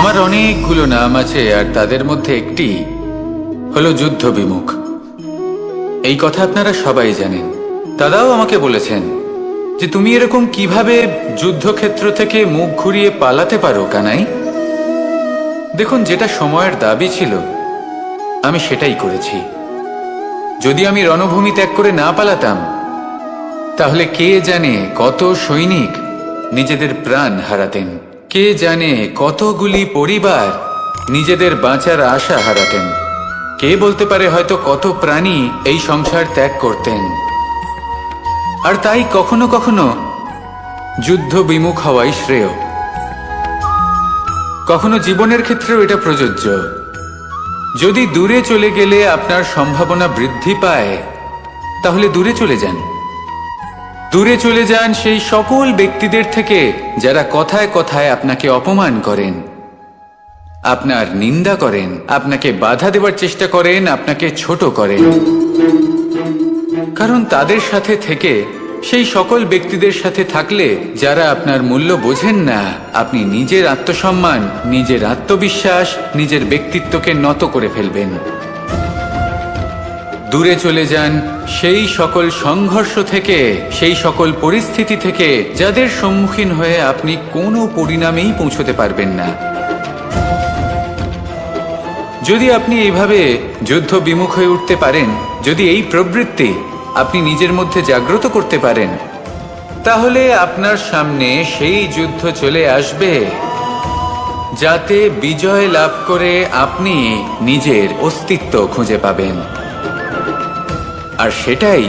আমার অনেকগুলো নাম আছে, আর তাদের মধ্যে একটি হলো যুদ্ধ বিমুখ। এই কথা আপনারা সবাই জানেন। দাদাও আমাকে বলেছেন যে তুমি এরকম কিভাবে যুদ্ধক্ষেত্র থেকে মুখ ঘুরিয়ে পালাতে পারো কানাই। দেখুন, যেটা সময়ের দাবি ছিল আমি সেটাই করেছি। যদি আমি রণভূমি ত্যাগ করে না পালাতাম, তাহলে কে জানে কত সৈনিক নিজেদের প্রাণ হারাতেন, কে জানে কতগুলি পরিবার নিজেদের বাঁচার আশা হারাতেন, কে বলতে পারে হয়তো কত প্রাণী এই সংসার ত্যাগ করতেন। আর তাই কখনো কখনো যুদ্ধ বিমুখ হওয়াই শ্রেয়। কখনো জীবনের ক্ষেত্রেও এটা প্রযোজ্য। যদি দূরে চলে গেলে আপনার সম্ভাবনা বৃদ্ধি পায়, তাহলে দূরে চলে যান। দূরে চলে যান সেই সকল ব্যক্তিদের থেকে যারা কথায় কথায় আপনাকে অপমান করেন, আপনার নিন্দা করেন, আপনাকে বাধা দেওয়ার চেষ্টা করেন, আপনাকে ছোট করেন। কারণ তাদের সাথে থেকে, সেই সকল ব্যক্তিদের সাথে থাকলে যারা আপনার মূল্য বোঝেন না, আপনি নিজের আত্মসম্মান, নিজের আত্মবিশ্বাস, নিজের ব্যক্তিত্বকে নত করে ফেলবেন। দূরে চলে যান সেই সকল সংঘর্ষ থেকে, সেই সকল পরিস্থিতি থেকে যাদের সম্মুখীন হয়ে আপনি কোনো পরিণামেই পৌঁছতে পারবেন না। যদি আপনি এইভাবে যুদ্ধ বিমুখ হয়ে উঠতে পারেন, যদি এই প্রবৃত্তি আপনি নিজের মধ্যে জাগ্রত করতে পারেন, তাহলে আপনার সামনে সেই যুদ্ধ চলে আসবে যাতে বিজয় লাভ করে আপনি নিজের অস্তিত্ব খুঁজে পাবেন। আর সেটাই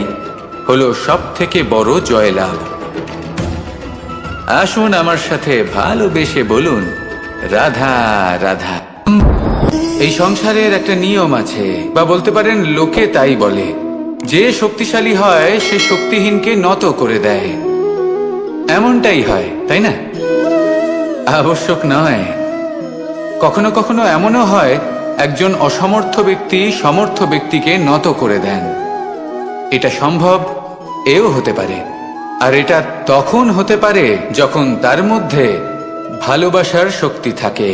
হলো সবথেকে বড় জয়লাভ। আসুন আমার সাথে ভালোবেসে বলুন, রাধা রাধা। এই সংসারের একটা নিয়ম আছে, বা বলতে পারেন লোকে তাই বলে, যে শক্তিশালী হয় সে শক্তিহীনকে নত করে দেয়। এমনটাই হয়, তাই না? আবশ্যক নয়, কখনো কখনো এমনও হয় একজন অসমর্থ ব্যক্তি সমর্থ ব্যক্তিকে নত করে দেন। এটা সম্ভব, এও হতে পারে। আর এটা তখন হতে পারে যখন তার মধ্যে ভালোবাসার শক্তি থাকে।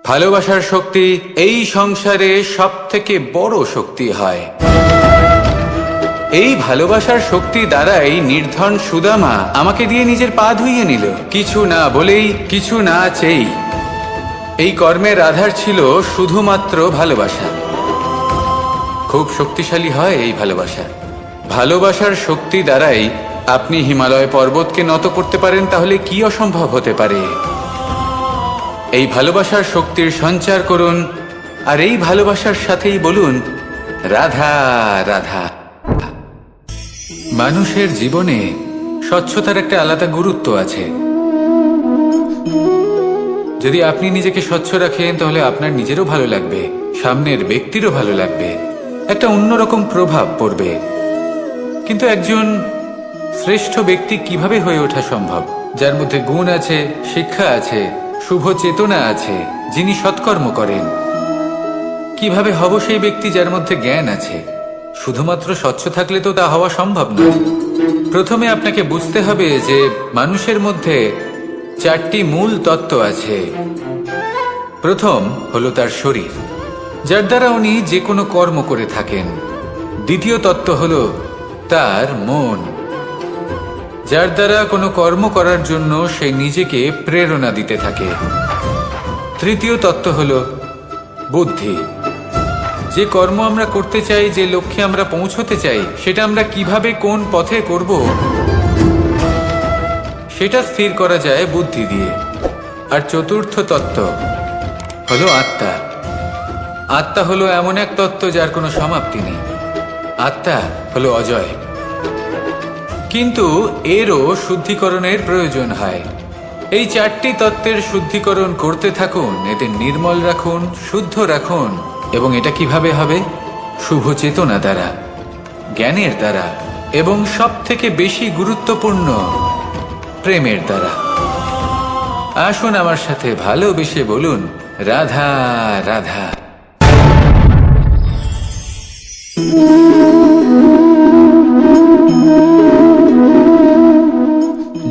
ভালোবাসার শক্তি এই সংসারে সবথেকে বড় শক্তি হয়। এই ভালোবাসার শক্তি দ্বারাই নির্ধন সুদামা আমাকে দিয়ে নিজের পা ধুইয়ে নিল, কিছু না বলেই, কিছু না চেয়েই। এই কর্মের আধার ছিল শুধুমাত্র ভালোবাসা। খুব শক্তিশালী হয় এই ভালোবাসা। ভালোবাসার শক্তি দ্বারাই আপনি হিমালয় পর্বতকে নত করতে পারেন, তাহলে কি অসম্ভব হতে পারে? এই ভালোবাসার শক্তির সঞ্চার করুন, আর এই ভালোবাসার সাথেই বলুন, রাধা রাধা। মানুষের জীবনে স্বচ্ছতার একটা আলাদা গুরুত্ব আছে। যদি আপনি নিজেকে স্বচ্ছ রাখেন, তাহলে আপনার নিজেরও ভালো লাগবে, সামনের ব্যক্তিরও ভালো লাগবে, একটা অন্যরকম প্রভাব পড়বে। কিন্তু একজন শ্রেষ্ঠ ব্যক্তি কিভাবে হয়ে ওঠা সম্ভব? যার মধ্যে গুণ আছে, শিক্ষা আছে, শুভ চেতনা আছে, যিনি সৎকর্ম করেন। কিভাবে হব সেই ব্যক্তি যার মধ্যে জ্ঞান আছে? শুধুমাত্র স্বচ্ছ থাকলে তো তা হওয়া সম্ভব নয়। প্রথমে আপনাকে বুঝতে হবে যে মানুষের মধ্যে চারটি মূল তত্ত্ব আছে। প্রথম হলো তার শরীর, যার দ্বারা উনি যে কোনো কর্ম করে থাকেন। দ্বিতীয় তত্ত্ব হলো তার মন, যার দ্বারা কোনো কর্ম করার জন্য সে নিজেকে প্রেরণা দিতে থাকে। তৃতীয় তত্ত্ব হলো বুদ্ধি, যে কর্ম আমরা করতে চাই, যে লক্ষ্যে আমরা পৌঁছতে চাই, সেটা আমরা কিভাবে কোন পথে করব সেটা স্থির করা যায় বুদ্ধি দিয়ে। আর চতুর্থ তত্ত্ব হলো আত্মা। আত্মা হলো এমন এক তত্ত্ব যার কোনো সমাপ্তি নেই। আত্মা হলো অজয়। কিন্তু এরও শুদ্ধিকরণের প্রয়োজন হয়। এই চারটি তত্ত্বের শুদ্ধিকরণ করতে থাকুন, এদের নির্মল রাখুন, শুদ্ধ রাখুন। এবং এটা কিভাবে হবে? শুভ চেতনা দ্বারা, জ্ঞানের দ্বারা, এবং সব থেকে বেশি গুরুত্বপূর্ণ প্রেমের দ্বারা। আসুন আমার সাথে ভালোবেসে বলুন, রাধা রাধা।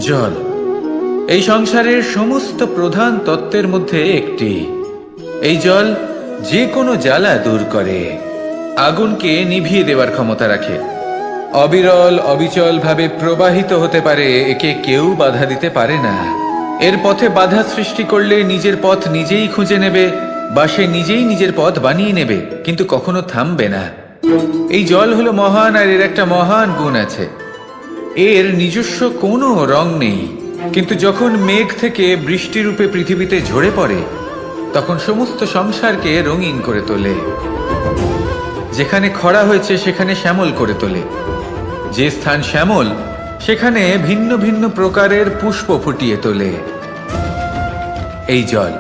জল, এই সংসারের সমস্ত প্রধান তত্ত্বের মধ্যে একটি। এই জল যে কোনো জ্বালা দূর করে, আগুনকে নিভিয়ে দেওয়ার ক্ষমতা রাখে, অবিরল অবিচল ভাবে প্রবাহিত হতে পারে, একে কেউ বাধা দিতে পারে না। এর পথে বাধা সৃষ্টি করলে নিজের পথ নিজেই খুঁজে নেবে বা সে নিজেই নিজের পথ বানিয়ে নেবে, কিন্তু কখনো থামবে না। এই জল হলো মহান, আর এর একটা মহান গুণ আছে, এর নিজস্ব কোনো রং নেই। কিন্তু যখন মেঘ থেকে বৃষ্টিরূপে পৃথিবীতে ঝরে পড়ে, তখন সমস্ত সংসারকে রঙিন করে তোলে। যেখানে খরা হয়েছে সেখানে শ্যামল করে তোলে, যে স্থান শ্যামল সেখানে ভিন্ন ভিন্ন প্রকারের পুষ্প ফুটিয়ে তোলে। এই জল,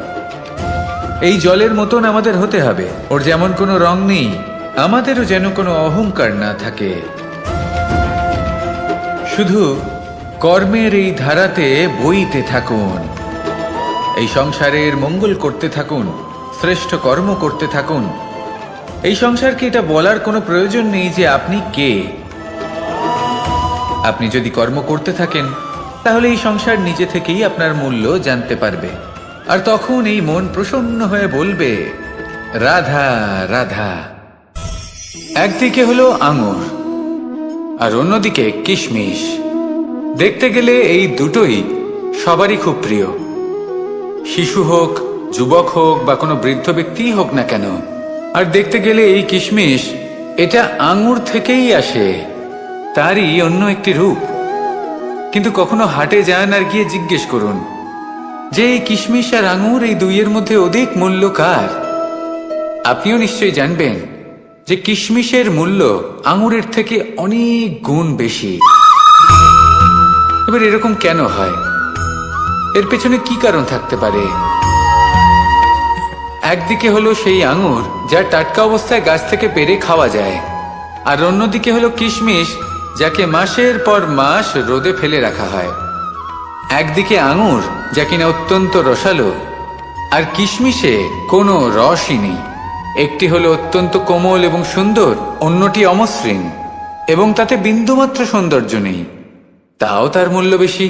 এই জলের মতন আমাদের হতে হবে। ওর যেমন কোনো রং নেই, আমাদেরও যেন কোনো অহংকার না থাকে। শুধু কর্মের এই ধারাতে বইতে থাকুন, এই সংসারের মঙ্গল করতে থাকুন, শ্রেষ্ঠ কর্ম করতে থাকুন। এই সংসারকে এটা বলার কোনো প্রয়োজন নেই যে আপনি কে। আপনি যদি কর্ম করতে থাকেন, তাহলে এই সংসার নিজে থেকেই আপনার মূল্য জানতে পারবে, আর তখন এই মন প্রসন্ন হয়ে বলবে, রাধা রাধা। একদিকে হলো আঙুর আর অন্যদিকে কিশমিশ। দেখতে গেলে এই দুটোই সবারই খুব প্রিয়, শিশু হোক, যুবক হোক বা কোনো বৃদ্ধ ব্যক্তিই হোক না কেন। আর দেখতে গেলে এই কিশমিশ, এটা আঙুর থেকেই আসে, তারই অন্য একটি রূপ। কিন্তু কখনো হাটে যান আর গিয়ে জিজ্ঞেস করুন যে এই কিশমিশ আর আঙুর, এই দুইয়ের মধ্যে অধিক মূল্য কার? আপনিও নিশ্চয়ই জানবেন যে কিশমিশের মূল্য আঙুরের থেকে অনেক গুণ বেশি। এবার এরকম কেন হয়? এর পেছনে কি কারণ থাকতে পারে? একদিকে হলো সেই আঙুর যা টাটকা অবস্থায় গাছ থেকে পেড়ে খাওয়া যায়, আর অন্যদিকে হলো কিশমিশ যাকে মাসের পর মাস রোদে ফেলে রাখা হয়। একদিকে আঙুর যা কিনা অত্যন্ত রসালো, আর কিশমিশে কোনো রসই নেই। একটি হলো অত্যন্ত কোমল এবং সুন্দর, অন্যটি অমসৃণ এবং তাতে বিন্দুমাত্র সৌন্দর্য নেই, তাও তার মূল্য বেশি।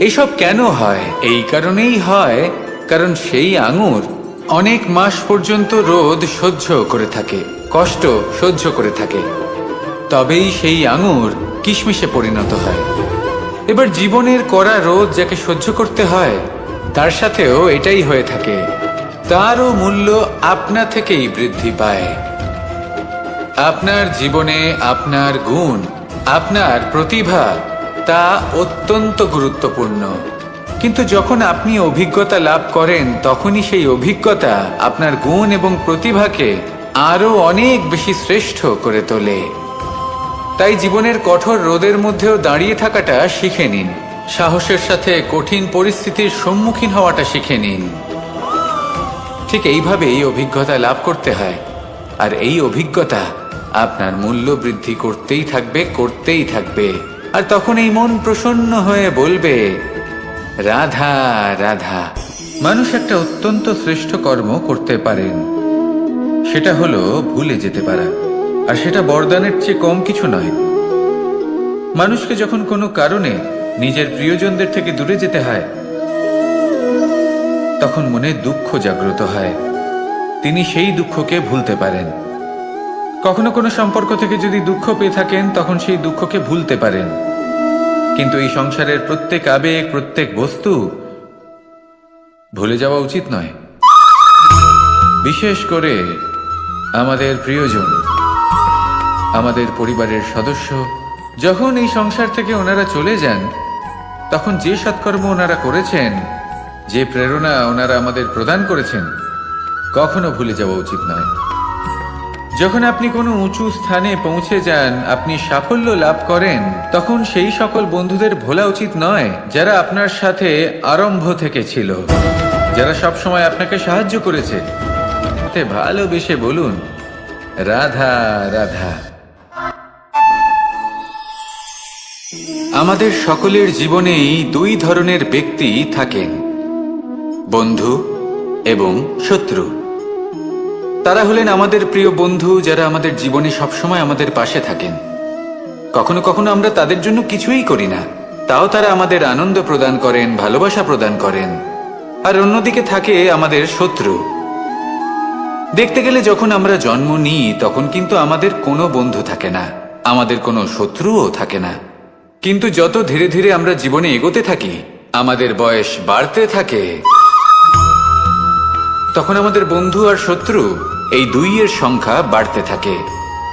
এইসব কেন হয়? এই কারণেই হয় কারণ সেই আঙুর অনেক মাস পর্যন্ত রোদ সহ্য করে থাকে, কষ্ট সহ্য করে থাকে, তবেই সেই আঙুর কিশমিশে পরিণত হয়। এবার জীবনের কড়া রোদ যাকে সহ্য করতে হয়, তার সাথেও এটাই হয়ে থাকে, তারও মূল্য আপনা থেকেই বৃদ্ধি পায়। আপনার জীবনে আপনার গুণ, আপনার প্রতিভা, তা অত্যন্ত গুরুত্বপূর্ণ। কিন্তু যখন আপনি অভিজ্ঞতা লাভ করেন, তখনই সেই অভিজ্ঞতা আপনার গুণ এবং প্রতিভাকে আরো অনেক বেশি শ্রেষ্ঠ করে তোলে। তাই জীবনের কঠোর রোদের মধ্যেও দাঁড়িয়ে থাকাটা শিখে নিন, সাহসের সাথে কঠিন পরিস্থিতির সম্মুখীন হওয়াটা শিখে নিন। ঠিক এইভাবেই অভিজ্ঞতা লাভ করতে হয়, আর এই অভিজ্ঞতা আপনার মূল্য বৃদ্ধি করতেই থাকবে, করতেই থাকবে। আর তখন এই মন প্রসন্ন হয়ে বলবে, রাধা রাধা। মানুষ একটা অত্যন্ত শ্রেষ্ঠ কর্ম করতে পারেন, সেটা হলো ভুলে যেতে পারা, আর সেটা বরদানের চেয়ে কম কিছু নয়। মানুষকে যখন কোনো কারণে নিজের প্রিয়জনদের থেকে দূরে যেতে হয়, তখন মনে দুঃখ জাগ্রত হয়, তিনি সেই দুঃখকে ভুলতে পারেন। কখনো কোনো সম্পর্ক থেকে যদি দুঃখ পেয়ে থাকেন, তখন সেই দুঃখকে ভুলতে পারেন। কিন্তু এই সংসারের প্রত্যেক আবেগ, প্রত্যেক বস্তু ভুলে যাওয়া উচিত নয়। বিশেষ করে আমাদের প্রিয়জন, আমাদের পরিবারের সদস্য, যখন এই সংসার থেকে ওনারা চলে যান, তখন যে সৎকর্ম ওনারা করেছেন, যে প্রেরণা ওনারা আমাদের প্রদান করেছেন, কখনো ভুলে যাওয়া উচিত নয়। যখন আপনি কোনো উঁচু স্থানে পৌঁছে যান, আপনি সাফল্য লাভ করেন, তখন সেই সকল বন্ধুদের ভোলা উচিত নয় যারা আপনার সাথে আরম্ভ থেকে ছিল, যারা সবসময় আপনাকে সাহায্য করেছে। ভালোবেসে বলুন, রাধা রাধা। আমাদের সকলের জীবনেই দুই ধরনের ব্যক্তি থাকেন, বন্ধু এবং শত্রু। তারা হলেন আমাদের প্রিয় বন্ধু, যারা আমাদের জীবনে সবসময় আমাদের পাশে থাকেন। কখনো কখনো আমরা তাদের জন্য কিছুই করি না, তাও তারা আমাদের আনন্দ প্রদান করেন, ভালোবাসা প্রদান করেন। আর অন্যদিকে থাকে আমাদের শত্রু। দেখতে গেলে যখন আমরা জন্ম নিই তখন কিন্তু আমাদের কোনো বন্ধু থাকে না, আমাদের কোনো শত্রুও থাকে না। কিন্তু যত ধীরে ধীরে আমরা জীবনে এগোতে থাকি, আমাদের বয়স বাড়তে থাকে, তখন আমাদের বন্ধু আর শত্রু এই দুইয়ের সংখ্যা বাড়তে থাকে।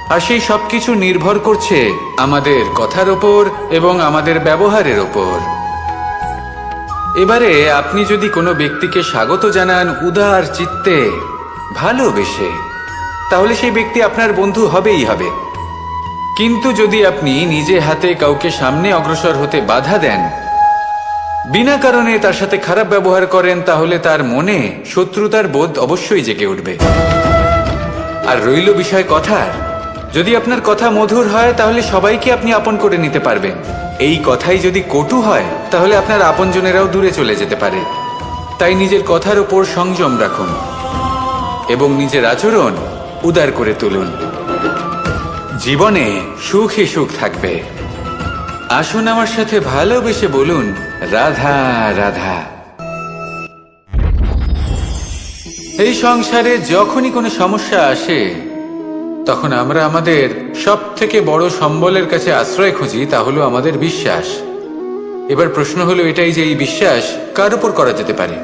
আর সেই সবকিছু নির্ভর করছে আমাদের কথার ওপর এবং আমাদের ব্যবহারের ওপর। এবারে আপনি যদি কোনো ব্যক্তিকে স্বাগত জানান উদার চিত্তে, ভালোবেসে, তাহলে সেই ব্যক্তি আপনার বন্ধু হবেই হবে। কিন্তু যদি আপনি নিজে হাতে কাউকে সামনে অগ্রসর হতে বাধা দেন, বিনা কারণে তার সাথে খারাপ ব্যবহার করেন, তাহলে তার মনে শত্রুতার বোধ অবশ্যই জেগে উঠবে। আর রইল বিষয় কথার, যদি আপনার কথা মধুর হয় তাহলে সবাইকে আপনি আপন করে নিতে পারবেন। এই কথাই যদি কটু হয় তাহলে আপনার আপনজনেরাও দূরে চলে যেতে পারে। তাই নিজের কথার উপর সংযম রাখুন এবং নিজের আচরণ উদার করে তুলুন। জীবনে সুখই সুখ থাকবে। আসুন আমার সাথে ভালোবেসে বলুন, রাধা রাধা। এই সংসারে যখনই কোনো সমস্যা আসে তখন আমরা আমাদের সব থেকে বড় সম্বলের কাছে আশ্রয় খুঁজি, তা হলো আমাদের বিশ্বাস। এবার প্রশ্ন হলো এটাই যে এই বিশ্বাস কার উপর করা যেতে পারে?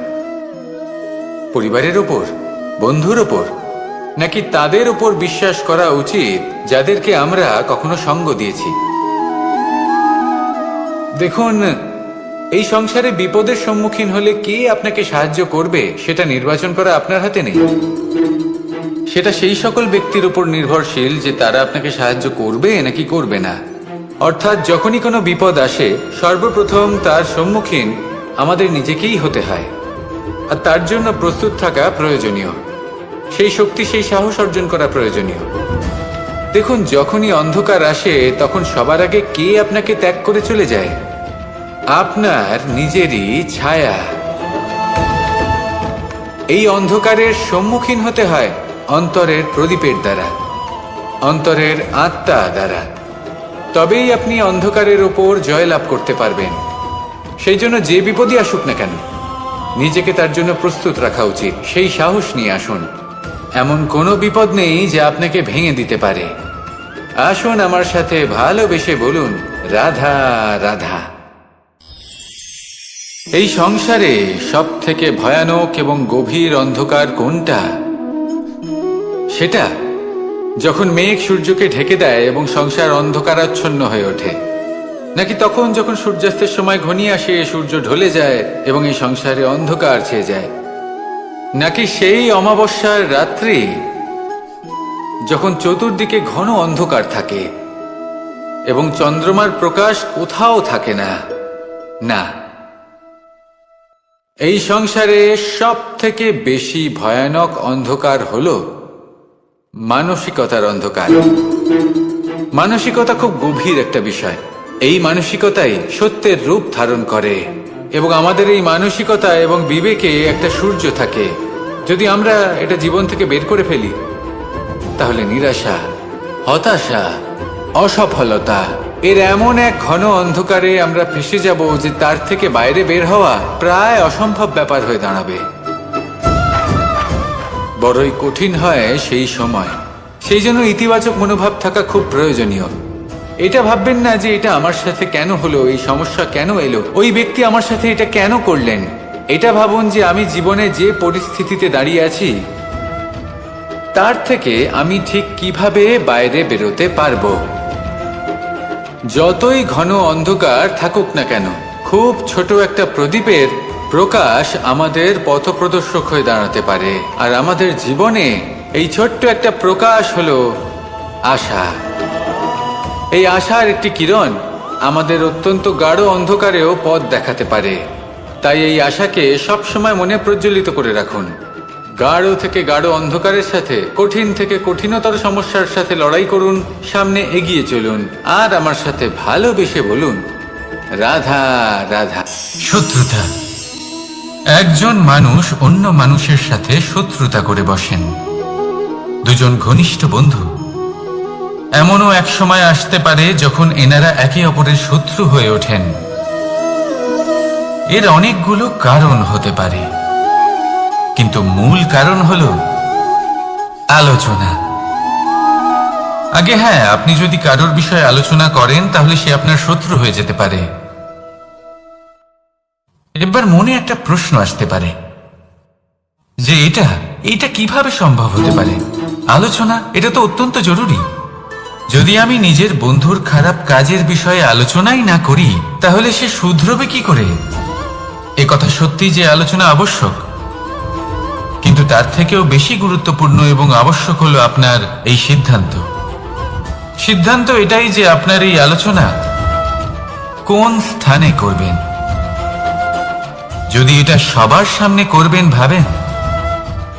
পরিবারের ওপর, বন্ধুর ওপর, নাকি তাদের উপর বিশ্বাস করা উচিত যাদেরকে আমরা কখনো সঙ্গ দিয়েছি? দেখুন, এই সংসারে বিপদের সম্মুখীন হলে কে আপনাকে সাহায্য করবে সেটা নির্বাচন করা আপনার হাতে নেই। সেটা সেই সকল ব্যক্তির উপর নির্ভরশীল যে তারা আপনাকে সাহায্য করবে নাকি করবে না। অর্থাৎ যখনই কোনো বিপদ আসে সর্বপ্রথম তার সম্মুখীন আমাদের নিজেকেই হতে হয়। আর তার জন্য প্রস্তুত থাকা প্রয়োজনীয়, সেই শক্তি, সেই সাহস অর্জন করা প্রয়োজনীয়। দেখুন, যখনই অন্ধকার আসে তখন সবার আগে কে আপনাকে ত্যাগ করে চলে যায়? আপনার নিজেরই ছায়া। এই অন্ধকারের সম্মুখীন হতে হয় অন্তরের প্রদীপের দ্বারা, অন্তরের আত্মা দ্বারা। তবেই আপনি অন্ধকারের ওপর জয়লাভ করতে পারবেন। সেই জন্য যে বিপদই আসুক না কেন নিজেকে তার জন্য প্রস্তুত রাখা উচিত। সেই সাহস নিয়ে আসুন। এমন কোনো বিপদ নেই যা আপনাকে ভেঙে দিতে পারে। আসুন আমার সাথে ভালোবেসে বলুন, রাধা রাধা। এই সংসারে সব থেকে ভয়ানক এবং গভীর অন্ধকার কোনটা? সেটা যখন মেঘ সূর্যকে ঢেকে দেয় এবং সংসার অন্ধকারাচ্ছন্ন হয়ে ওঠে, নাকি তখন যখন সূর্যাস্তের সময় ঘনিয়ে আসে, সূর্য ঢলে যায় এবং এই সংসারে অন্ধকার ছেয়ে যায়, নাকি সেই অমাবস্যার রাত্রি যখন চতুর্দিকে ঘন অন্ধকার থাকে এবং চন্দ্রমার প্রকাশ কোথাও থাকে না? না, এই সংসারে সব থেকে বেশি ভয়ানক অন্ধকার হলো মানসিকতার অন্ধকার। মানসিকতা খুব গভীর একটা বিষয়। এই মানসিকতাই সত্যের রূপ ধারণ করে এবং আমাদের এই মানসিকতা এবং বিবেকে একটা সূর্য থাকে। যদি আমরা এটা জীবন থেকে বের করে ফেলি তাহলে নিরাশা, হতাশা, অসফলতা এর এমন এক ঘন অন্ধকারে আমরা ফেঁসে যাব যে তার থেকে বাইরে বের হওয়া প্রায় অসম্ভব ব্যাপার হয়ে দাঁড়াবে। বড়ই কঠিন হয় সেই সময়। সেই জন্য ইতিবাচক মনোভাব থাকা খুব প্রয়োজনীয়। এটা ভাববেন না যে এটা আমার সাথে কেন হলো, এই সমস্যা কেন এলো, ওই ব্যক্তি আমার সাথে এটা কেন করলেন। এটা ভাবুন যে আমি জীবনে যে পরিস্থিতিতে দাঁড়িয়ে আছি তার থেকে আমি ঠিক কিভাবে বাইরে বেরোতে পারবো। যতই ঘন অন্ধকার থাকুক না কেন, খুব ছোট একটা প্রদীপের প্রকাশ আমাদের পথপ্রদর্শক হয়ে দাঁড়াতে পারে। আর আমাদের জীবনে এই ছোট্ট একটা প্রকাশ হলো আশা। এই আশার একটি কিরণ আমাদের অত্যন্ত গাঢ় অন্ধকারেও পথ দেখাতে পারে। তাই এই আশাকে সবসময় মনে প্রজ্বলিত করে রাখুন। গাঢ় থেকে গাঢ় অন্ধকারের সাথে, কঠিন থেকে কঠিনতর সমস্যার সাথে লড়াই করুন, সামনে এগিয়ে চলুন। আর আমার সাথে ভালোবেসে বলুন, রাধা রাধা। শত্রুতা। একজন মানুষ অন্য মানুষের সাথে শত্রুতা করে বসেন। দুজন ঘনিষ্ঠ বন্ধু। এমনও এক সময় আসতে পারে যখন এনারা একে অপরের শত্রু হয়ে ওঠেন। এর অনেকগুলো কারণ হতে পারে, কিন্তু মূল কারণ হলো আলোচনা। আগে হ্যাঁ, আপনি যদি কারোর বিষয়ে আলোচনা করেন তাহলে সে আপনার শত্রু হয়ে যেতে পারে। এবার মনে একটা প্রশ্ন আসতে পারে যে এটা কিভাবে সম্ভব হতে পারে? আলোচনা এটা তো অত্যন্ত জরুরি। যদি আমি নিজের বন্ধুর খারাপ কাজের বিষয়ে আলোচনাই না করি তাহলে সে শুধরবে কি করে? এ কথা সত্যি যে আলোচনা আবশ্যক, কিন্তু তার থেকেও বেশি গুরুত্বপূর্ণ এবং আবশ্যক হলো আপনার এই সিদ্ধান্ত এটাই যে আপনার এই আলোচনা কোন স্থানে করবেন। যদি এটা সবার সামনে করবেন ভাবেন,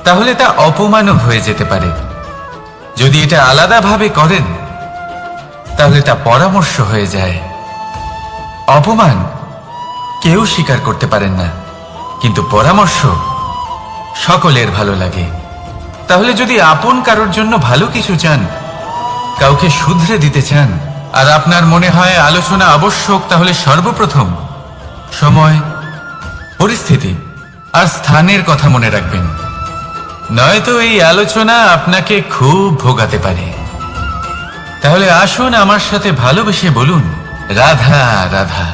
তাহলে তা অপমানও হয়ে যেতে পারে। যদি এটা আলাদাভাবে করেন তাহলে তা পরামর্শ হয়ে যায়। অপমান কেউ স্বীকার করতে পারেন না, কিন্তু পরামর্শ সকলের ভালো লাগে। তাহলে যদি আপন কারোর জন্য ভালো কিছু চান, কাউকে শুধরে দিতে চান, আর আপনার মনে হয় আলোচনা আবশ্যক, তাহলে সর্বপ্রথম সময়, পরিস্থিতি আর স্থানের কথা মনে রাখবেন, নয়তো এই আলোচনা আপনাকে খুব ভোগাতে পারে। তাহলে আসুন আমার সাথে ভালোবেসে বলুন, রাধা রাধা।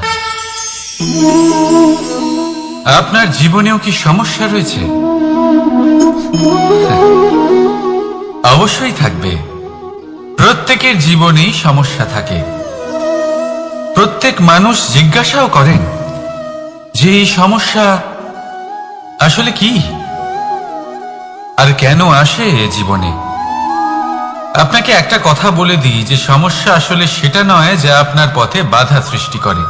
আপনার জীবনেও কি সমস্যা রয়েছে? অবশ্যই থাকবে। প্রত্যেকের জীবনেই সমস্যা থাকে। প্রত্যেক মানুষ জিজ্ঞাসাও করেন যে এই সমস্যা আসলে কি আর কেন আসে জীবনে। আপনাকে একটা কথা বলে দিই যে সমস্যা আসলে সেটা নয় যা আপনার পথে বাধা সৃষ্টি করে,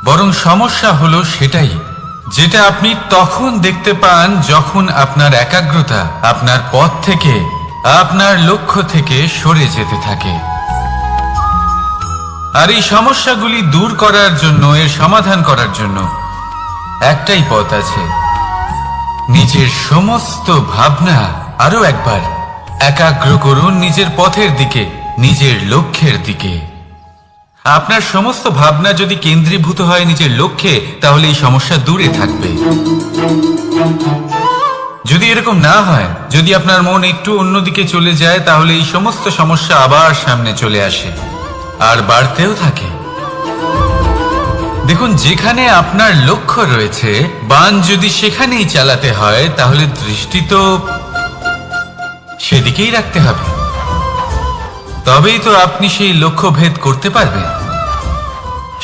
বরং সমস্যা হলো সেটাই যেটা আপনি তখন দেখতে পান যখন আপনার একাগ্রতা আপনার পথ থেকে, আপনার লক্ষ্য থেকে সরে যেতে থাকে। আর এই সমস্যাগুলি দূর করার জন্য, এর সমাধান করার জন্য একটাই পথ আছে, নিজের সমস্ত ভাবনা আরো একবার একাগ্র করুন নিজের পথের দিকে, নিজের লক্ষ্যের দিকে। আপনার সমস্ত ভাবনা যদি কেন্দ্রীভূত হয় নিজের লক্ষ্যে, তাহলে এই সমস্যা দূরে থাকবে। যদি এরকম না হয়, যদি আপনার মন একটু অন্যদিকে চলে যায়, তাহলে এই সমস্ত সমস্যা আবার সামনে চলে আসে আর বাড়তেও থাকে। দেখুন, যেখানে আপনার লক্ষ্য রয়েছে, বাণ যদি সেখানেই চালাতে হয়, তাহলে দৃষ্টি তো সেদিকেই রাখতে হবে। তবেই তো আপনি সেই লক্ষ্য ভেদ করতে পারবেন।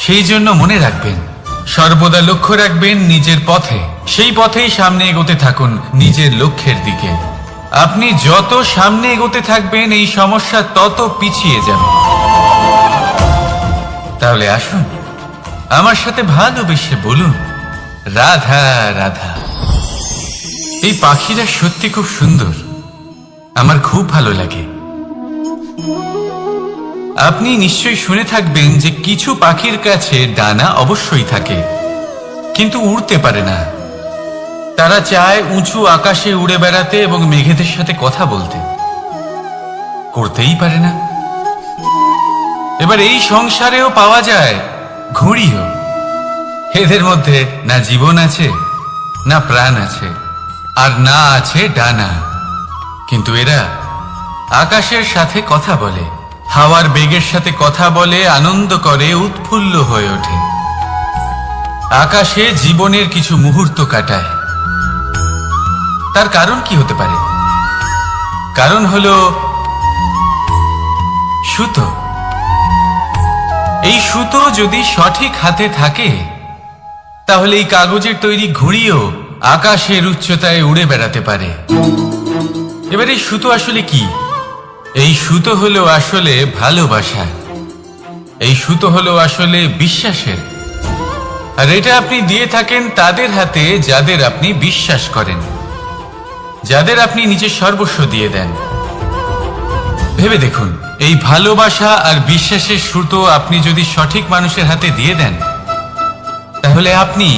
সেই জন্য মনে রাখবেন, সর্বদা লক্ষ্য রাখবেন নিজের পথে, সেই পথেই সামনে এগোতে থাকুন নিজের লক্ষ্যের দিকে। আপনি যত সামনে এগোতে থাকবেন এই সমস্যা তত পিছিয়ে যাবে। তাহলে আসুন আমার সাথে ভালোবেসে বলুন, রাধা রাধা। এই পাখিরা সত্যি খুব সুন্দর, আমার খুব ভালো লাগে। আপনি নিশ্চয়ই শুনে থাকবেন যে কিছু পাখির কাছে ডানা অবশ্যই থাকে, কিন্তু উড়তে পারে না। তারা চায় উঁচু আকাশে উড়ে বেড়াতে এবং মেঘেদের সাথে কথা বলতে, করতেই পারে না। এবার এই সংসারেও পাওয়া যায় ঘুড়িও। এদের মধ্যে না জীবন আছে, না প্রাণ আছে, আর না আছে ডানা, কিন্তু এরা আকাশের সাথে কথা বলে, হাওয়ার বেগের সাথে কথা বলে, আনন্দ করে, উৎফুল্ল হয়ে ওঠে। আকাশে জীবনের কিছু মুহূর্ত কাটায়। তার কারণ কি হতে পারে? কারণ হলো সুতো। এই সুতো যদি সঠিক হাতে থাকে, তাহলে এই কাগজের তৈরি ঘুড়িও আকাশের উচ্চতায় উড়ে বেড়াতে পারে। এবার এই সুতো আসলে কি? এই সুতো হলো আসলে ভালোবাসা। এই সুতো হলো আসলে বিশ্বাসের। আর এটা আপনি দিয়ে থাকেন তাদের হাতে যাদের আপনি বিশ্বাস করেন, যাদের আপনি নিজের সর্বস্ব দিয়ে দেন। ভেবে দেখুন, এই ভালোবাসা আর বিশ্বাসের সুতো আপনি যদি সঠিক মানুষের হাতে দিয়ে দেন, তাহলে আপনি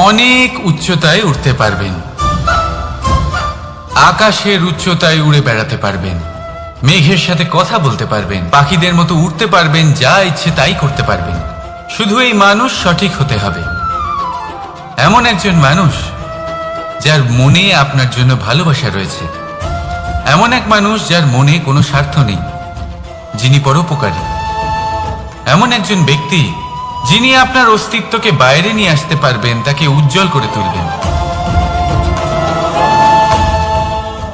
অনেক উচ্চতায় উঠতে পারবেন, আকাশের উচ্চতায় উড়ে বেড়াতে পারবেন, মেঘের সাথে কথা বলতে পারবেন, পাখিদের মতো উড়তে পারবেন, যা ইচ্ছে তাই করতে পারবেন। শুধু এই মানুষ সঠিক হতে হবে। এমন একজন মানুষ যার মনে আপনার জন্য ভালোবাসা রয়েছে, এমন এক মানুষ যার মনে কোনো স্বার্থ নেই, যিনি পরোপকারী, এমন একজন ব্যক্তি যিনি আপনার অস্তিত্বকে বাইরে নিয়ে আসতে পারবেন, তাকে উজ্জ্বল করে তুলবেন।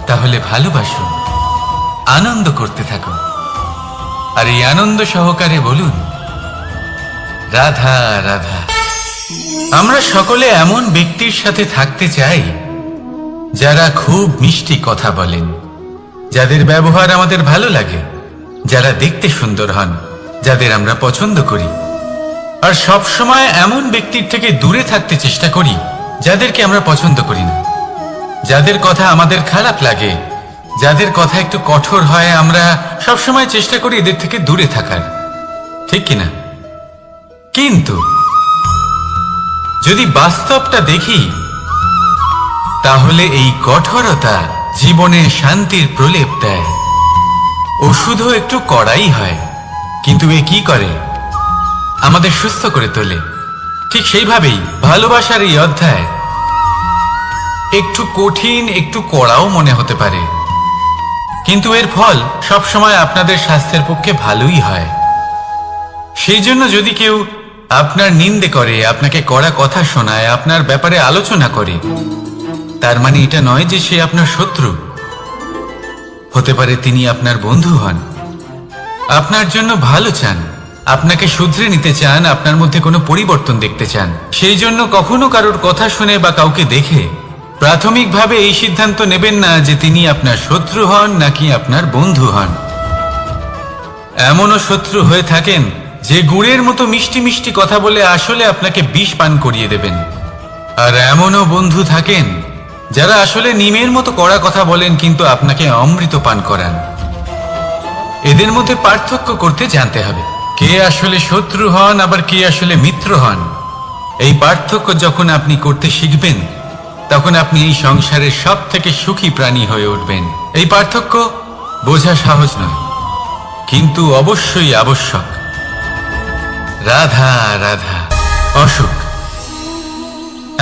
তাহলে ভালোবাসুন, আনন্দ করতে থাকুন, আর এই আনন্দ সহকারে বলুন, রাধা রাধা। আমরা সকলে এমন ব্যক্তির সাথে থাকতে চাই যারা খুব মিষ্টি কথা বলেন, যাদের ব্যবহার আমাদের ভালো লাগে, যারা দেখতে সুন্দর হন, যাদের আমরা পছন্দ করি। আর সব সময় এমন ব্যক্তির থেকে দূরে থাকতে চেষ্টা করি যাদেরকে আমরা পছন্দ করি না, যাদের কথা আমাদের খারাপ লাগে, যাদের কথা একটু কঠোর হয়। আমরা সব সময় চেষ্টা করি এদের থেকে দূরে থাকার, ঠিক কিনা? কিন্তু যদি বাস্তবটা দেখি, তাহলে এই কঠোরতা জীবনে শান্তির প্রলেপ দেয়। ওষুধও একটু কড়াই হয়, কিন্তু এ কি করে? আমাদের সুস্থ করে তোলে। ঠিক সেইভাবেই ভালোবাসার এই অধ্যায় একটু কঠিন, একটু কড়াও মনে হতে পারে, কিন্তু এর ফল সবসময় আপনাদের স্বাস্থ্যের পক্ষে ভালোই হয়। সেই জন্য যদি কেউ আপনার নিন্দে করে, আপনাকে কড়া কথা শোনায়, আপনার ব্যাপারে আলোচনা করে, তার মানে এটা নয় যে সে আপনার শত্রু। হতে পারে তিনি আপনার বন্ধু হন, আপনার জন্য ভালো চান, আপনাকে শুধরে নিতে চান, আপনার মধ্যে কোনো পরিবর্তন দেখতে চান। সেই জন্য কখনো কারোর কথা শুনে বা কাউকে দেখে প্রাথমিকভাবে এই সিদ্ধান্ত নেবেন না যে তিনি আপনার শত্রু হন নাকি আপনার বন্ধু হন। এমনও শত্রু হয়ে থাকেন যে গুড়ের মতো মিষ্টি মিষ্টি কথা বলে আসলে আপনাকে বিষ পান করিয়ে দেবেন। আর এমনও বন্ধু থাকেন যারা আসলে নিমের মতো কড়া কথা বলেন, কিন্তু আপনাকে অমৃত পান করান। এদের মধ্যে পার্থক্য করতে জানতে হবে, কে আসলে শত্রু হন আবার কে আসলে মিত্র হন। এই পার্থক্য যখন আপনি করতে শিখবেন, তখন আপনি এই সংসারের সব থেকে সুখী প্রাণী হয়ে উঠবেন। এই পার্থক্য বোঝা সহজ নয়, কিন্তু অবশ্যই আবশ্যক। রাধা রাধা। অসুখ।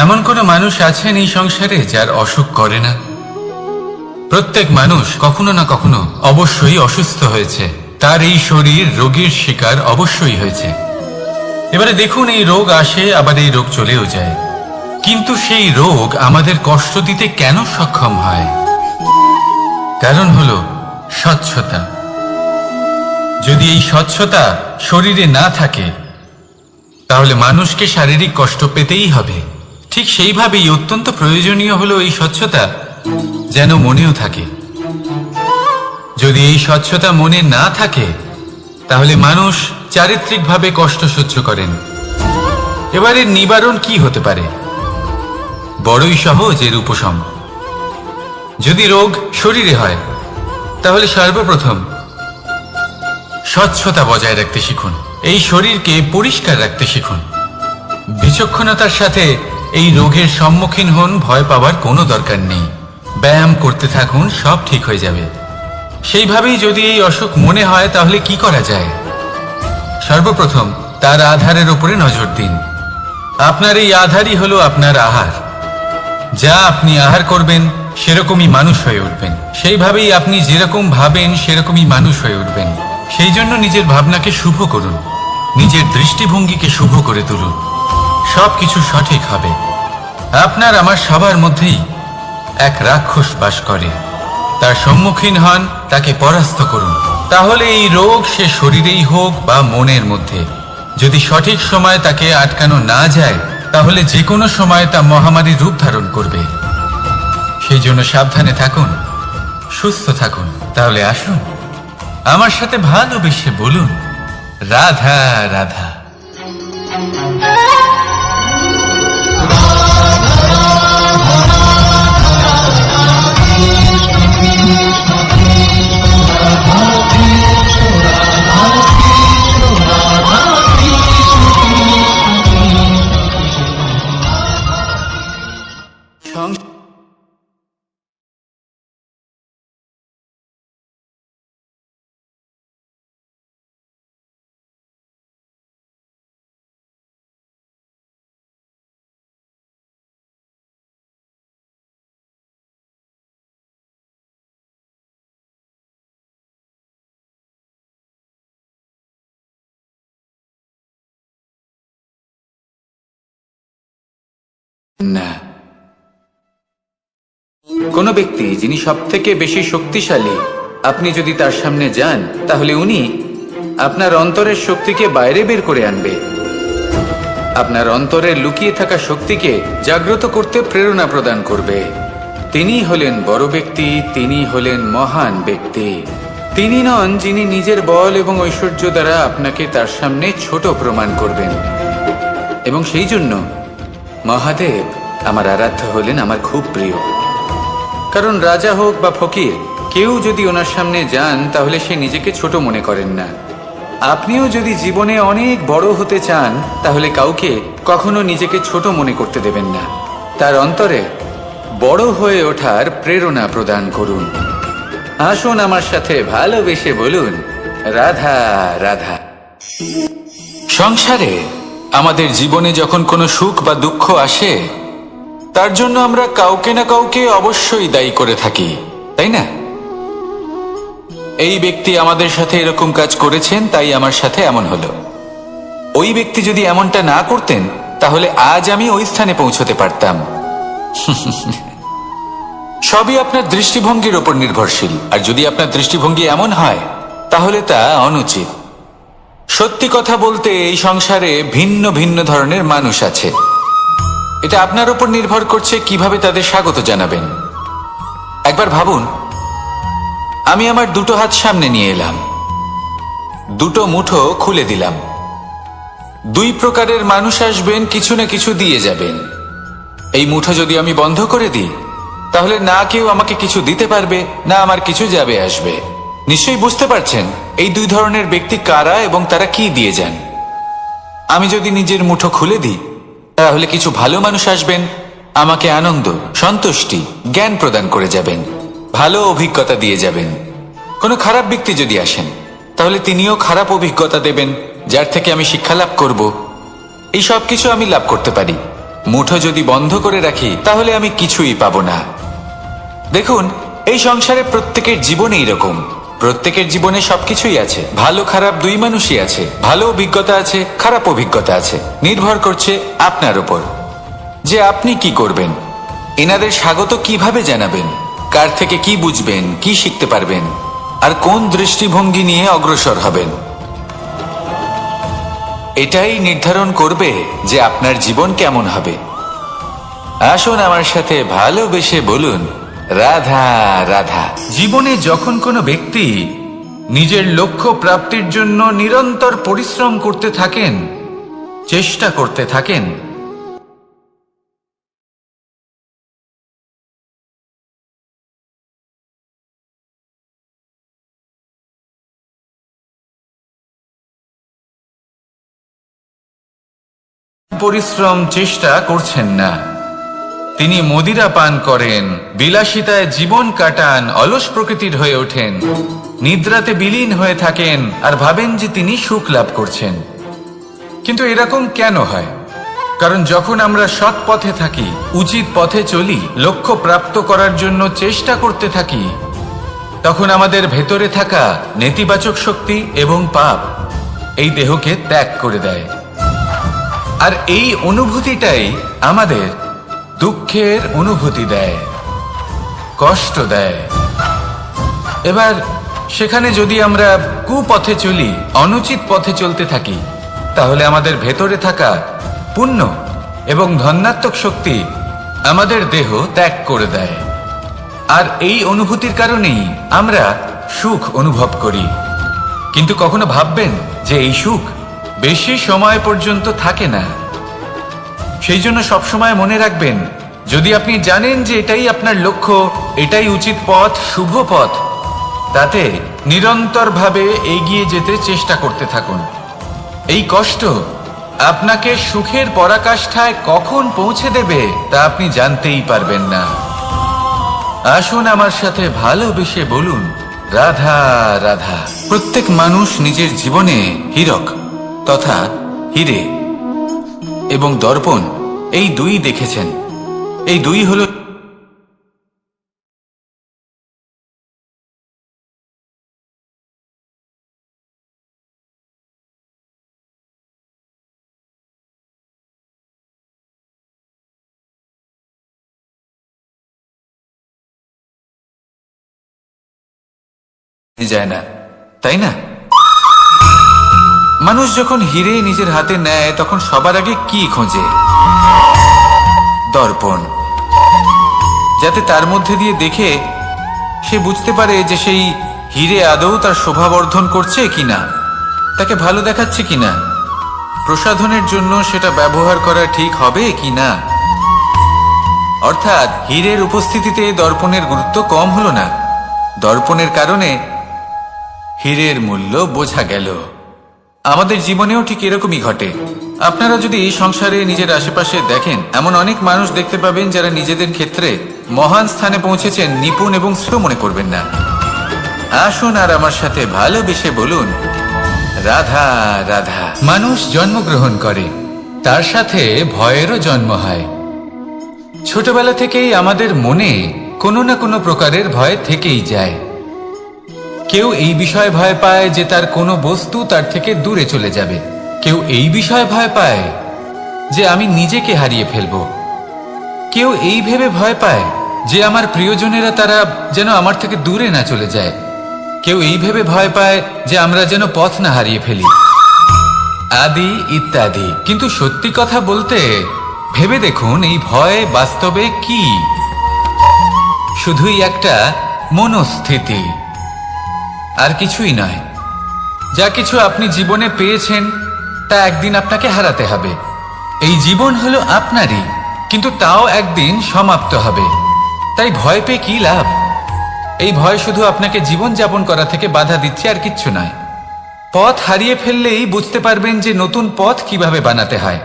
এমন কোন মানুষ আছেন এই সংসারে যার অসুখ করে না? প্রত্যেক মানুষ কখনো না কখনো অবশ্যই অসুস্থ হয়েছে, তার এই শরীর রোগের শিকার অবশ্যই হয়েছে। এবারে দেখুন, এই রোগ আসে আবার এই রোগ চলেও যায়, কিন্তু সেই রোগ আমাদের কষ্ট দিতে কেন সক্ষম হয়? কারণ হলো স্বচ্ছতা। যদি এই স্বচ্ছতা শরীরে না থাকে, তাহলে মানুষকে শারীরিক কষ্ট পেতেই হবে। ঠিক সেইভাবেই অত্যন্ত প্রয়োজনীয় হলো এই স্বচ্ছতা যেন মনেও থাকে। যদি এই স্বচ্ছতা মনে না থাকে, তাহলে মানুষ চারিত্রিকভাবে কষ্ট সহ্য করেন। এবারে নিবারণ কি হতে পারে? বড়ই সহজ এর উপশম। যদি রোগ শরীরে হয়, তাহলে সর্বপ্রথম স্বচ্ছতা বজায় রাখতে শিখুন, এই শরীরকে পরিষ্কার রাখতে শিখুন। বিচক্ষণতার সাথে এই রোগের সম্মুখীন হন, ভয় পাওয়ার কোনো দরকার নেই। ব্যায়াম করতে থাকুন, সব ঠিক হয়ে যাবে। সেইভাবেই যদি এই অসুখ মনে হয়, তাহলে কি করা যায়? সর্বপ্রথম তার আধারের উপরে নজর দিন। আপনার এই আধারই হলো আপনার আহার। যা আপনি আহার করবেন, সেরকমই মানুষ হয়ে উঠবেন। সেইভাবেই আপনি যেরকম ভাবেন, সেরকমই মানুষ হয়ে উঠবেন। সেই জন্য নিজের ভাবনাকে শুভ করুন, নিজের দৃষ্টিভঙ্গিকে শুভ করে তুলুন, সবকিছু সঠিক হবে। আপনার আমার সবার মধ্যেই এক রাক্ষস বাস করে, তার সম্মুখীন হন, তাকে পরাস্ত করুন। তাহলে এই রোগ সে শরীরেই হোক বা মনের মধ্যে, যদি সঠিক সময় তাকে আটকানো না যায়, তাহলে যে কোনো সময় তা মহামারীর রূপ ধারণ করবে। সেই জন্য সাবধানে থাকুন, সুস্থ থাকুন। তাহলে আসুন আমার সাথে ভালোবেসে বলুন, রাধা রাধা। না। কোনো ব্যক্তি যিনি সবথেকে বেশি শক্তিশালী, আপনি যদি তার সামনে যান তাহলে উনি আপনার অন্তরের শক্তিকে বাইরে বের করে আনবে, আপনার অন্তরের লুকিয়ে থাকা শক্তিকে জাগ্রত করতে প্রেরণা প্রদান করবে। তিনি হলেন বড় ব্যক্তি, তিনি হলেন মহান ব্যক্তি। তিনি নন যিনি নিজের বল এবং ঐশ্বর্য দ্বারা আপনাকে তার সামনে ছোট প্রমাণ করবেন। এবং সেই জন্য মহাদেব আমার আরাধ্য হলেন আমার খুব প্রিয়। কারণ রাজা হোক বা ফকির, কেউ যদি ওনার সামনে যান তাহলে সে নিজেকে ছোট মনে করেন না। আপনিও যদি জীবনে অনেক বড় হতে চান তাহলে কাউকে কখনো নিজেকে ছোট মনে করতে দেবেন না। তার অন্তরে বড় হয়ে ওঠার প্রেরণা প্রদান করুন। আসুন আমার সাথে ভালোবেসে বলুন, রাধা রাধা। সংসারে আমাদের জীবনে যখন কোনো সুখ বা দুঃখ আসে, তার জন্য আমরা কাউকে না কাউকে অবশ্যই দায়ী করে থাকি, তাই না? এই ব্যক্তি আমাদের সাথে এরকম কাজ করেছেন, তাই আমার সাথে এমন হলো। ওই ব্যক্তি যদি এমনটা না করতেন তাহলে আজ আমি ওই স্থানে পৌঁছতে পারতাম। সবই আপনার দৃষ্টিভঙ্গির ওপর নির্ভরশীল, আর যদি আপনার দৃষ্টিভঙ্গি এমন হয় তাহলে তা অনুচিত। সত্যি কথা বলতে এই সংসারে ভিন্ন ভিন্ন ধরনের মানুষ আছে। এটা আপনার উপর নির্ভর করছে কিভাবে তাদের স্বাগত জানাবেন। একবার ভাবুন, আমি আমার দুটো হাত সামনে নিয়ে এলাম, দুটো মুঠো খুলে দিলাম। দুই প্রকারের মানুষ আসবেন, কিছু না কিছু দিয়ে যাবেন। এই মুঠো যদি আমি বন্ধ করে দিই তাহলে না কেউ আমাকে কিছু দিতে পারবে, না আমার কিছু যাবে আসবে। নিশ্চয়ই বুঝতে পারছেন এই দুই ধরনের ব্যক্তি কারা এবং তারা কি দিয়ে যান। আমি যদি নিজের মুঠো খুলে দিই তাহলে কিছু ভালো মানুষ আসবেন, আমাকে আনন্দ, সন্তুষ্টি, জ্ঞান প্রদান করে যাবেন, ভালো অভিজ্ঞতা দিয়ে যাবেন। কোনো খারাপ ব্যক্তি যদি আসেন তাহলে তিনিও খারাপ অভিজ্ঞতা দেবেন, যার থেকে আমি শিক্ষা লাভ করব। এই সব কিছু আমি লাভ করতে পারি। মুঠো যদি বন্ধ করে রাখি তাহলে আমি কিছুই পাবো না। দেখুন, এই সংসারে প্রত্যেকের জীবনে এরকম। প্রত্যেকের জীবনে সবকিছুই আছে, ভালো খারাপ দুই মানুষই আছে, ভালো অভিজ্ঞতা আছে, খারাপ অভিজ্ঞতা আছে। নির্ভর করছে আপনার উপর যে আপনি কি করবেন, এনাদের স্বাগত কিভাবে জানাবেন, কার থেকে কি বুঝবেন, কি শিখতে পারবেন, আর কোন দৃষ্টিভঙ্গি নিয়ে অগ্রসর হবেন। এটাই নির্ধারণ করবে যে আপনার জীবন কেমন হবে। আসুন আমার সাথে ভালোবেসে বলুন, রাধা রাধা। জীবনে যখন কোনো ব্যক্তি নিজের লক্ষ্য প্রাপ্তির জন্য নিরন্তর পরিশ্রম করতে থাকেন, চেষ্টা করতে থাকেন, পরিশ্রম চেষ্টা করছেন না, তিনি মদিরা পান করেন, বিলাসিতায় জীবন কাটান, অলস প্রকৃতির হয়ে ওঠেন, নিদ্রাতে বিলীন হয়ে থাকেন আর ভাবেন যে তিনি সুখ লাভ করছেন। কিন্তু এরকম কেন হয়? কারণ যখন আমরা সৎ পথে থাকি, উচিত পথে চলি, লক্ষ্য প্রাপ্ত করার জন্য চেষ্টা করতে থাকি, তখন আমাদের ভেতরে থাকা নেতিবাচক শক্তি এবং পাপ এই দেহকে ত্যাগ করে দেয়। আর এই অনুভূতিটাই আমাদের দুঃখের অনুভূতি দেয়, কষ্ট দেয়। এবার সেখানে যদি আমরা কুপথে চলি, অনুচিত পথে চলতে থাকি, তাহলে আমাদের ভেতরে থাকা পুণ্য এবং ধনাত্মক শক্তি আমাদের দেহ ত্যাগ করে দেয়। আর এই অনুভূতির কারণেই আমরা সুখ অনুভব করি। কিন্তু কখনো ভাববেন যে এই সুখ বেশি সময় পর্যন্ত থাকে না। সেই জন্য সবসময় মনে রাখবেন, যদি আপনি জানেন যে এটাই আপনার লক্ষ্য, এটাই উচিত পথ, শুভ পথ, তাতে নিরন্তরভাবে এগিয়ে যেতে চেষ্টা করতে থাকুন। এই কষ্ট আপনাকে সুখের পরাকাষ্ঠায় কখন পৌঁছে দেবে তা আপনি জানতেই পারবেন না। আসুন আমার সাথে ভালোবেসে বলুন, রাধা রাধা। প্রত্যেক মানুষ নিজের জীবনে হীরক তথা হীরে এবং দর্পণ এই দুই দেখেছেন। এই দুই হলো যায় না, তাই না? মানুষ যখন হিরে নিজের হাতে নেয় তখন সবার আগে কি খোঁজে? দর্পণ, যাতে তার মধ্যে দিয়ে দেখে সে বুঝতে পারে যে সেই হিরে আদৌ তার শোভাবর্ধন করছে কিনা, তাকে ভালো দেখাচ্ছে কিনা, প্রসাধনের জন্য সেটা ব্যবহার করা ঠিক হবে কিনা। অর্থাৎ হীরের উপস্থিতিতে দর্পণের গুরুত্ব কম হলো না, দর্পণের কারণে হীরের মূল্য বোঝা গেল। আমাদের জীবনেও ঠিক এরকমই ঘটে। আপনারা যদি এই সংসারে নিজের আশেপাশে দেখেন, এমন অনেক মানুষ দেখতে পাবেন যারা নিজেদের ক্ষেত্রে মহান স্থানে পৌঁছেছেন, নিপুণ এবং শ্রম মনে করবেন না। আসুন আর আমার সাথে ভালোবেসে বলুন, রাধা রাধা। মানুষ জন্মগ্রহণ করে, তার সাথে ভয়েরও জন্ম হয়। ছোটবেলা থেকেই আমাদের মনে কোনো না কোনো প্রকারের ভয় থেকেই যায়। কেউ এই বিষয়ে ভয় পায় যে তার কোনো বস্তু তার থেকে দূরে চলে যাবে, কেউ এই বিষয়ে ভয় পায় যে আমি নিজেকে হারিয়ে ফেলব, কেউ এই ভেবে ভয় পায় যে আমার প্রিয়জনেরা তারা যেন আমার থেকে দূরে না চলে যায়, কেউ এই ভেবে ভয় পায় যে আমরা যেন পথ না হারিয়ে ফেলি, আদি ইত্যাদি। কিন্তু সত্যি কথা বলতে ভেবে দেখুন, এই ভয় বাস্তবে কি? শুধুই একটা মনস্থিতি, আর কিছুই নয়। যা কিছু আপনি জীবনে পেয়েছেন তা একদিন আপনাকে হারাতে হবে। এই জীবন হলো আপনারই, কিন্তু তাও একদিন সমাপ্ত হবে। তাই ভয় পেয়ে কি লাভ? এই ভয় শুধু আপনাকে জীবন যাপন করা থেকে বাধা দিচ্ছে, আর কিচ্ছু নয়। পথ হারিয়ে ফেললেই বুঝতে পারবেন যে নতুন পথ কিভাবে বানাতে হয়।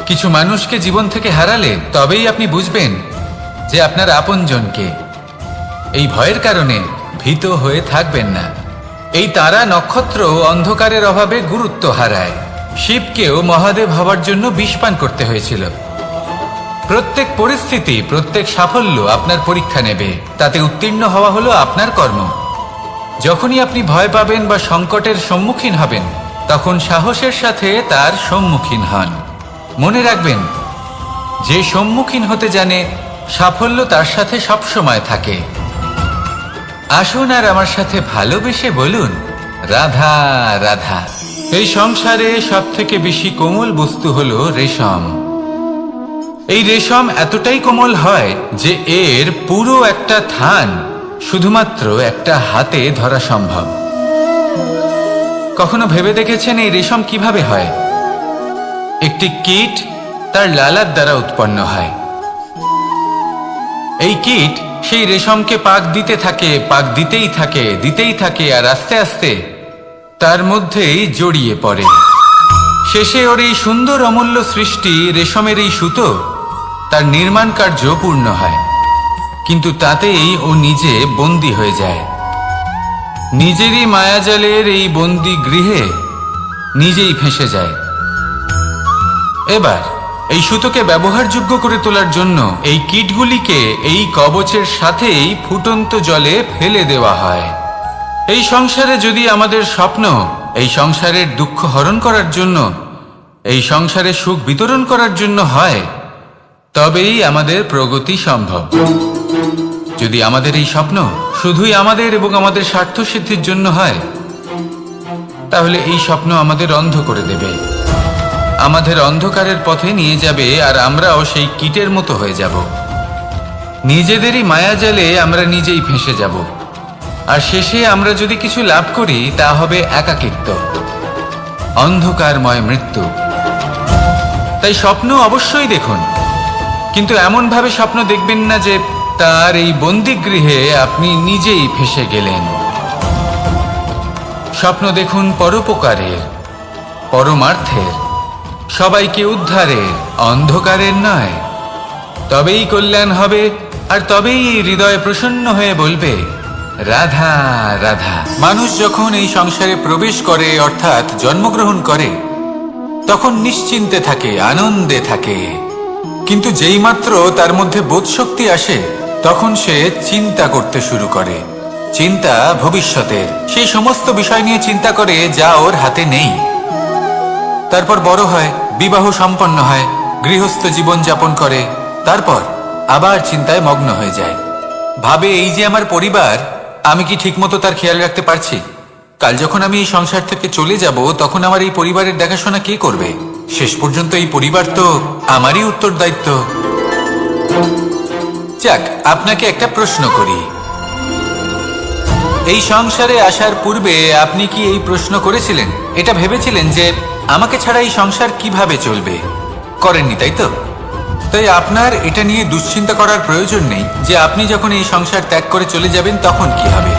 কিছু মানুষকে জীবন থেকে হারালে তবেই আপনি বুঝবেন যে আপনার আপনজনকে। এই ভয়ের কারণে ভীত হয়ে থাকবেন না। এই তারা নক্ষত্র অন্ধকারের অভাবে গুরুত্ব হারায়। শিবকেও মহাদেব হওয়ার জন্য বিষপান করতে হয়েছিল। প্রত্যেক পরিস্থিতি, প্রত্যেক সাফল্য আপনার পরীক্ষা নেবে, তাতে উত্তীর্ণ হওয়া হলো আপনার কর্ম। যখনই আপনি ভয় পাবেন বা সংকটের সম্মুখীন হবেন, তখন সাহসের সাথে তার সম্মুখীন হন। মনে রাখবেন, যে সম্মুখীন হতে জানে সাফল্য তার সাথে সবসময় থাকে। আসুন আর আমার সাথে ভালোবেসে বলুন, রাধা রাধা। এই সংসারে সব থেকে বেশি কোমল বস্তু হলো রেশম। এই রেশম এতটাই কোমল হয় যে এর পুরো একটা থান শুধুমাত্র একটা হাতে ধরা সম্ভব। কখনো ভেবে দেখেছেন এই রেশম কিভাবে হয়? একটি কীট তার লালার দ্বারা উৎপন্ন হয়। এই কীট সেই রেশমকে পাক দিতে থাকে, পাক দিতেই থাকে, আর আস্তে আস্তে তার মধ্যেই জড়িয়ে পড়ে। শেষে ওর এই সুন্দর অমূল্য সৃষ্টি রেশমের এই সুতো, তার নির্মাণ কার্য পূর্ণ হয়। কিন্তু তাতেই ও নিজে বন্দী হয়ে যায়। নিজেরই মায়াজালের এই বন্দী গৃহে নিজেই ফেঁসে যায়। এবার এই সুতোকে ব্যবহারযোগ্য করে তোলার জন্য এই কীটগুলিকে এই কবচের সাথেই ফুটন্ত জলে ফেলে দেওয়া হয়। এই সংসারে যদি আমাদের স্বপ্ন এই সংসারের দুঃখ হরণ করার জন্য, এই সংসারে সুখ বিতরণ করার জন্য হয়, তবেই আমাদের প্রগতি সম্ভব। যদি আমাদের এই স্বপ্ন শুধুই আমাদের এবং আমাদের স্বার্থ সিদ্ধির জন্য হয়, তাহলে এই স্বপ্ন আমাদের অন্ধ করে দেবে, আমাদের অন্ধকারের পথে নিয়ে যাবে, আর আমরাও সেই কীটের মতো হয়ে যাব। নিজেদেরই মায়াজালে আমরা নিজেই ফেঁসে যাব, আর শেষে আমরা যদি কিছু লাভ করি তা হবে একাকিত্ব, অন্ধকারময় মৃত্যু। তাই স্বপ্ন অবশ্যই দেখুন, কিন্তু এমনভাবে স্বপ্ন দেখবেন না যে তার এই বন্দিগৃহে আপনি নিজেই ফেঁসে গেলেন। স্বপ্ন দেখুন পরোপকারের, পরমার্থের, সবাইকে উদ্ধারের, অন্ধকারের নয়। তবেই কল্যাণ হবে, আর তবেই হৃদয় প্রসন্ন হয়ে বলবে, রাধা রাধা। মানুষ যখন এই সংসারে প্রবেশ করে, অর্থাৎ জন্মগ্রহণ করে, তখন নিশ্চিন্তে থাকে, আনন্দে থাকে। কিন্তু যেইমাত্র তার মধ্যে বোধশক্তি আসে, তখন সে চিন্তা করতে শুরু করে। চিন্তা ভবিষ্যতের, সেই সমস্ত বিষয় নিয়ে চিন্তা করে যা ওর হাতে নেই। তারপর বড় হয়, বিবাহ সম্পন্ন হয়, গৃহস্থ জীবন যাপন করে, তারপর আবার চিন্তায় মগ্ন হয়ে যায়। ভাবে এই যে আমার পরিবার, আমি কি ঠিকমতো তার খেয়াল রাখতে পারছি? কাল যখন আমি এই সংসার থেকে চলে যাব তখন আমার এই পরিবারের দেখাশোনা কে করবে? শেষ পর্যন্ত এই পরিবার তো আমারই উত্তরদায়িত্ব। যাক, আপনাকে একটা প্রশ্ন করি। এই সংসারে আসার পূর্বে আপনি কি এই প্রশ্ন করেছিলেন, এটা ভেবেছিলেন যে আমাকে ছাড়া এই সংসার কিভাবে চলবে? করেননি, তাই তো? তাই আপনার এটা নিয়ে দুশ্চিন্তা করার প্রয়োজন নেই যে আপনি যখন এই সংসার ত্যাগ করে চলে যাবেন তখন কি হবে।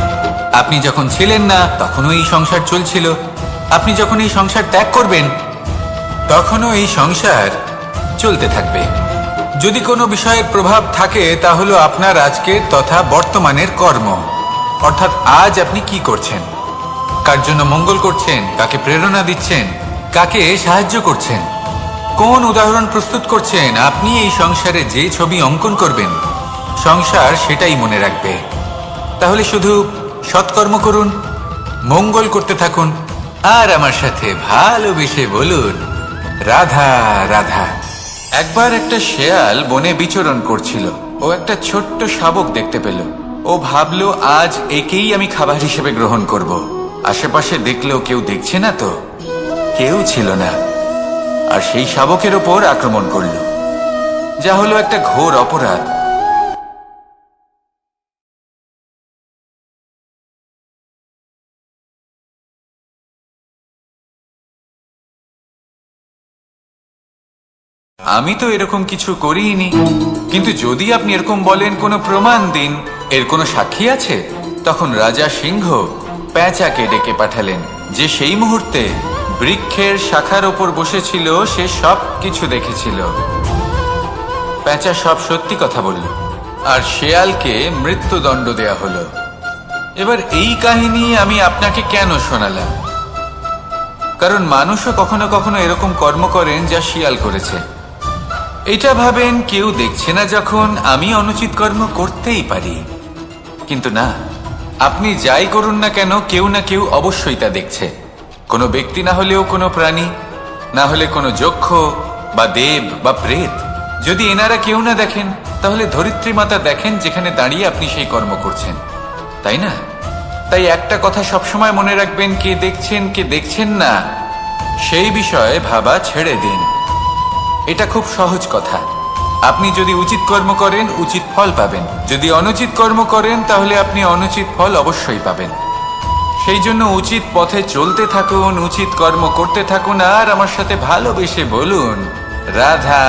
আপনি যখন ছিলেন না তখনও এই সংসার চলছিল, আপনি যখন এই সংসার ত্যাগ করবেন তখনও এই সংসার চলতে থাকবে। যদি কোনো বিষয়ের প্রভাব থাকে তা হলো আপনার আজকের তথা বর্তমানের কর্ম, অর্থাৎ আজ আপনি কি করছেন, কার জন্য মঙ্গল করছেন, কাকে প্রেরণা দিচ্ছেন, কাকে সাহায্য করছেন, কোন উদাহরণ প্রস্তুত করছেন। আপনি এই সংসারে যে ছবি অঙ্কন করবেন সংসার সেটাই মনে রাখবে। তাহলে শুধু সৎকর্ম করুন, মঙ্গল করতে থাকুন, আর আমার সাথে ভালোবেসে বলুন রাধা রাধা। একবার একটা শেয়াল বনে বিচরণ করছিল। ও একটা ছোট্ট শাবক দেখতে পেল। ও ভাবলো আজ একেই আমি খাবার হিসেবে গ্রহণ করব। আশেপাশে দেখলেও কেউ দেখছে না তো, কেউ ছিল না, আর সেই শাবকের ওপর আক্রমণ করল, যা হলো একটা ঘোর অপরাধ। আমি তো এরকম কিছু করিনি, কিন্তু যদি আপনি এরকম বলেন কোনো প্রমাণ দিন, এর কোনো সাক্ষী আছে, তখন রাজা সিংহ পেঁচাকে ডেকে পাঠালেন, যে সেই মুহূর্তে বৃক্ষের শাখার ওপর বসেছিল, সে সব কিছু দেখেছিল। পেঁচা সব সত্যি কথা বলল, আর শেয়ালকে মৃত্যুদণ্ড দেয়া হলো। এবার এই কাহিনী আমি আপনাকে কেন শোনালাম? কারণ মানুষও কখনো কখনো এরকম কর্ম করেন যা শিয়াল করেছে। এটা ভাবেন কেউ দেখছে না যখন, আমি অনুচিত কর্ম করতেই পারি। কিন্তু না, আপনি যাই করুন না কেন কেউ না কেউ অবশ্যই তা দেখছে। কোনো ব্যক্তি না হলেও কোনো প্রাণী, না হলে কোনো যক্ষ বা দেব বা প্রেত। যদি এনারা কেউ না দেখেন তাহলে ধরিত্রী মাতা দেখেন, যেখানে দাঁড়িয়ে আপনি সেই কর্ম করছেন, তাই না? তাই একটা কথা সবসময় মনে রাখবেন, কে দেখছেন কে দেখছেন না সেই বিষয়ে ভাবা ছেড়ে দিন। এটা খুব সহজ কথা। আপনি যদি উচিত কর্ম করেন উচিত ফল পাবেন, যদি অনুচিত কর্ম করেন তাহলে আপনি অনুচিত ফল অবশ্যই পাবেন। সেই জন্য উচিত পথে চলতে থাকুন, উচিত কর্ম করতে থাকুন, আর আমার সাথে ভালোবেসে বলুন রাধা।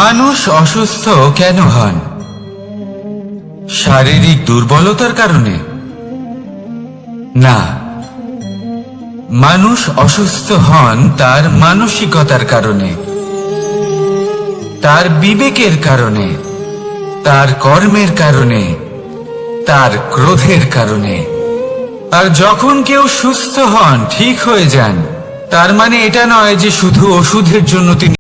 মানুষ অসুস্থ কেন হন? শারীরিক দুর্বলতার কারণে? না, মানুষ অসুস্থ হন তার মানসিকতার কারণে, তার বিবেকের কারণে, তার কর্মের কারণে, তার ক্রোধের কারণে। আর যখন কেউ সুস্থ হন, ঠিক হয়ে যান, তার মানে এটা নয় যে শুধু ওষুধের জন্য তিনি